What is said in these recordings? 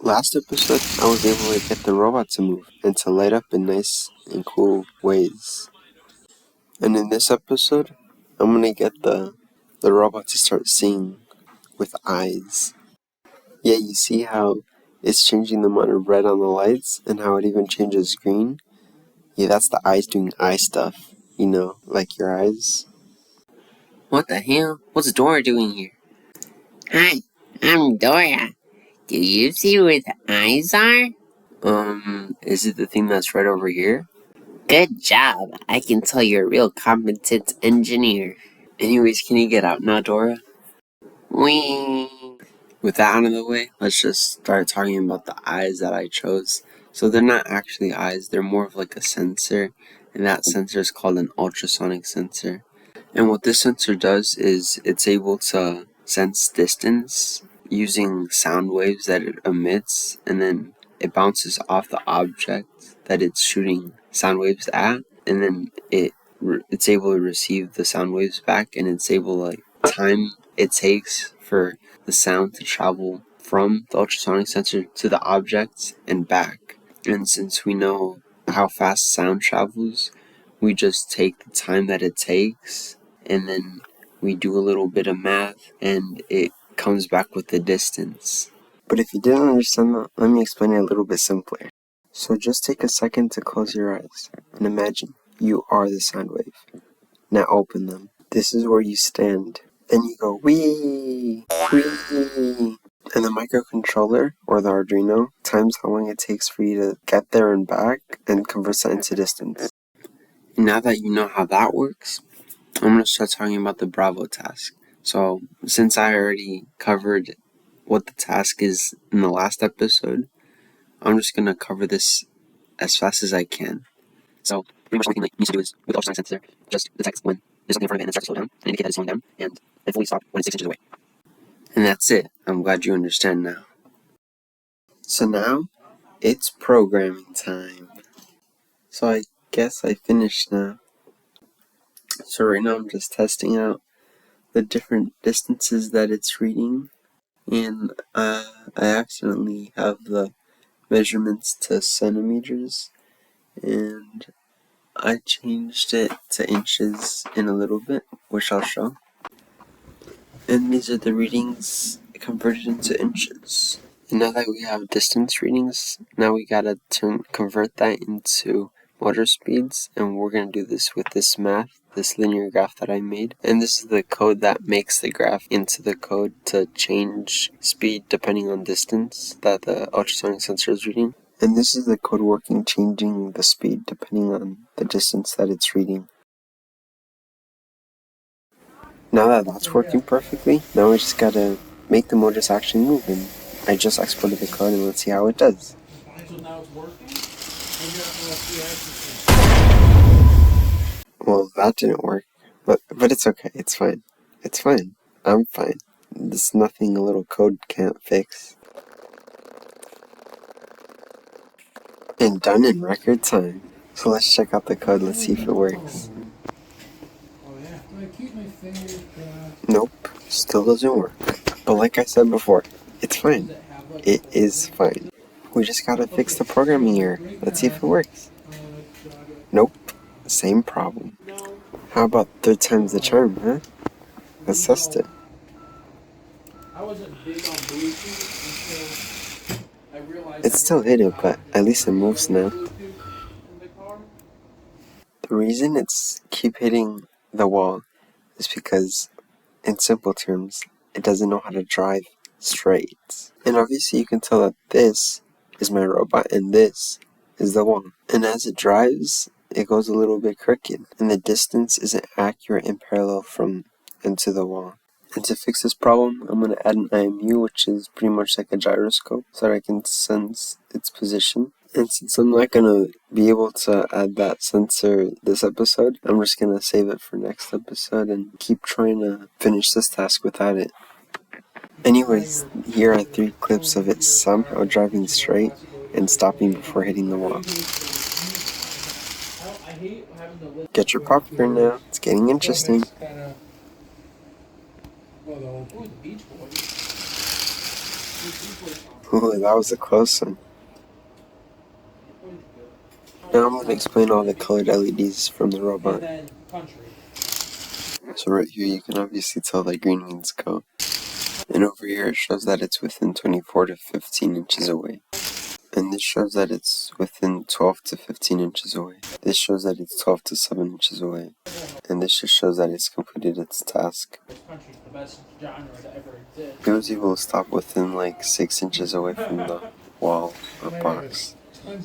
Last episode, I was able to get the robot to move and to light up in nice and cool ways. And in this episode, I'm gonna get the robot to start seeing with eyes. Yeah, you see how it's changing the amount of red on the lights and how it even changes green? Yeah, that's the eyes doing eye stuff. You know, like your eyes. What the hell? What's Dora doing here? Hi, I'm Dora. Do you see where the eyes are? Is it the thing that's right over here? Good job. I can tell you're a real competent engineer. Anyways, can you get out now, Dora? Whee! With that out of the way, let's just start talking about the eyes that I chose. So they're not actually eyes, they're more of like a sensor, and that sensor is called an ultrasonic sensor. And what this sensor does is it's able to sense distance using sound waves that it emits, and then it bounces off the object that it's shooting sound waves at, and then it's able to receive the sound waves back, and it's able to time it takes for the sound to travel from the ultrasonic sensor to the object and back. And since we know how fast sound travels, we just take the time that it takes and then we do a little bit of math and it comes back with the distance. But if you didn't understand that, let me explain it a little bit simpler. So just take a second to close your eyes and imagine you are the sound wave. Now open them. This is where you stand. Then you go wee, wee. And the microcontroller, or the Arduino, times how long it takes for you to get there and back and converts that into distance. Now that you know how that works, I'm going to start talking about the Bravo task. So, since I already covered what the task is in the last episode, I'm just going to cover this as fast as I can. So, pretty much the only thing that it needs to do is, with the ultrasonic sensor, just detect when there's something in front of it and it starts to slow down, and indicate that it's slowing down, and then fully stop when it's 6 inches away. And that's it. I'm glad you understand now. So now, it's programming time. So I guess I finished now. So right now I'm just testing out the different distances that it's reading, and I accidentally have the measurements to centimeters, and I changed it to inches in a little bit, which I'll show. And these are the readings converted into inches. And now that we have distance readings, now we gotta convert that into motor speeds, and we're gonna do this with this math, this linear graph that I made. And this is the code that makes the graph into the code to change speed depending on distance that the ultrasonic sensor is reading. And this is the code working, changing the speed depending on the distance that it's reading. Now that that's working perfectly, now we just gotta make the motors actually move, and I just exported the code and let's see how it does. Well, that didn't work, but it's okay, it's fine. It's fine. I'm fine. There's nothing a little code can't fix. And done in record time. So let's check out the code, let's see if it works. Nope, still doesn't work. But like I said before, it's fine. It is fine. We just gotta fix the programming error. Let's see if it works. Nope, same problem. How about third time's the charm, huh? Let's test it. It still hit it, but at least it moves now. The reason it's keep hitting the wall is because, in simple terms, it doesn't know how to drive straight. And obviously you can tell that this is my robot and this is the wall. And as it drives, it goes a little bit crooked, and the distance isn't accurate in parallel from and to the wall. And to fix this problem, I'm going to add an IMU, which is pretty much like a gyroscope, so that I can sense its position. And since I'm not going to be able to add that sensor this episode, I'm just going to save it for next episode and keep trying to finish this task without it. Anyways, here are 3 clips of it somehow driving straight and stopping before hitting the wall. Get your popcorn now, it's getting interesting. Oh, that was a close one. Now I'm going to explain all the colored LEDs from the robot. So right here you can obviously tell that green means go. And over here it shows that it's within 24 to 15 inches away. And this shows that it's within 12 to 15 inches away. This shows that it's 12 to 7 inches away. And this just shows that it's completed its task. It was able to stop within like 6 inches away from the wall or box.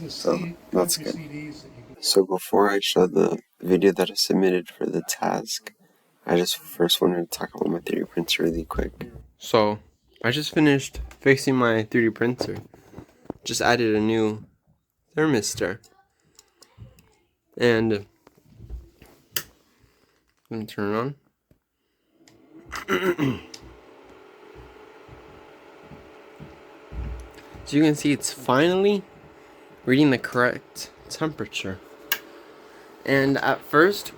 So that's good. So before I show the video that I submitted for the task, I just first wanted to talk about my 3D printer really quick. So I just finished fixing my 3D printer. Just added a new thermistor. And I'm gonna turn it on. So you can see it's finally reading the correct temperature. And at first,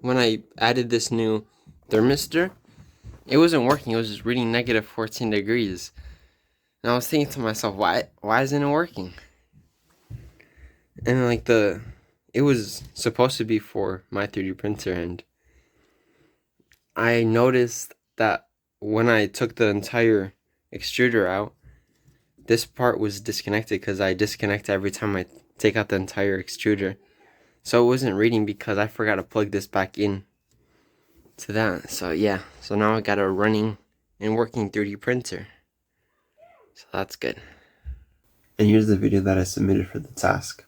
when I added this new thermistor, it wasn't working. It was just reading negative 14 degrees. And I was thinking to myself, why isn't it working? And like it was supposed to be for my 3D printer, and I noticed that when I took the entire extruder out, this part was disconnected because I disconnect every time I take out the entire extruder. So it wasn't reading because I forgot to plug this back in to that. So yeah, so now I got a running and working 3D printer. So that's good. And here's the video that I submitted for the task.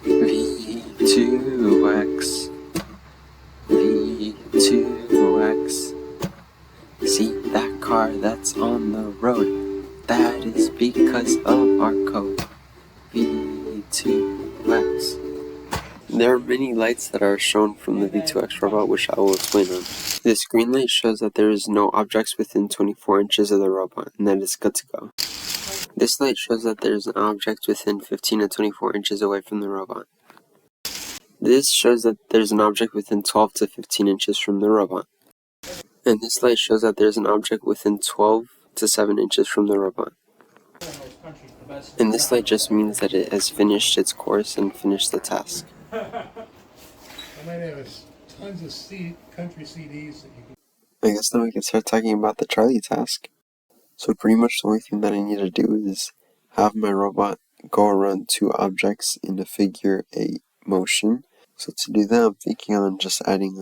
V2X, V2X. See that car that's on the road? That is because of our code. V2X. There are many lights that are shown from the V2X robot, which I will explain on. This green light shows that there is no objects within 24 inches of the robot, and that it's good to go. This light shows that there is an object within 15 to 24 inches away from the robot. This shows that there's an object within 12 to 15 inches from the robot. And this light shows that there's an object within 12 to 7 inches from the robot. And this light just means that it has finished its course and finished the task. I might have tons of country CDs that you can... I guess now we can start talking about the Charlie task. So pretty much the only thing that I need to do is have my robot go around two objects in a figure 8 motion. So to do that, I'm thinking on just adding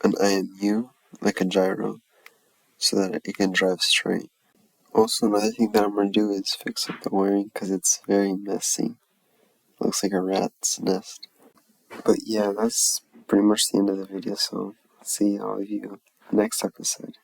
an IMU, like a gyro, so that it can drive straight. Also, another thing that I'm going to do is fix up the wiring because it's very messy. Looks like a rat's nest. But yeah, that's pretty much the end of the video, so see all of you next episode.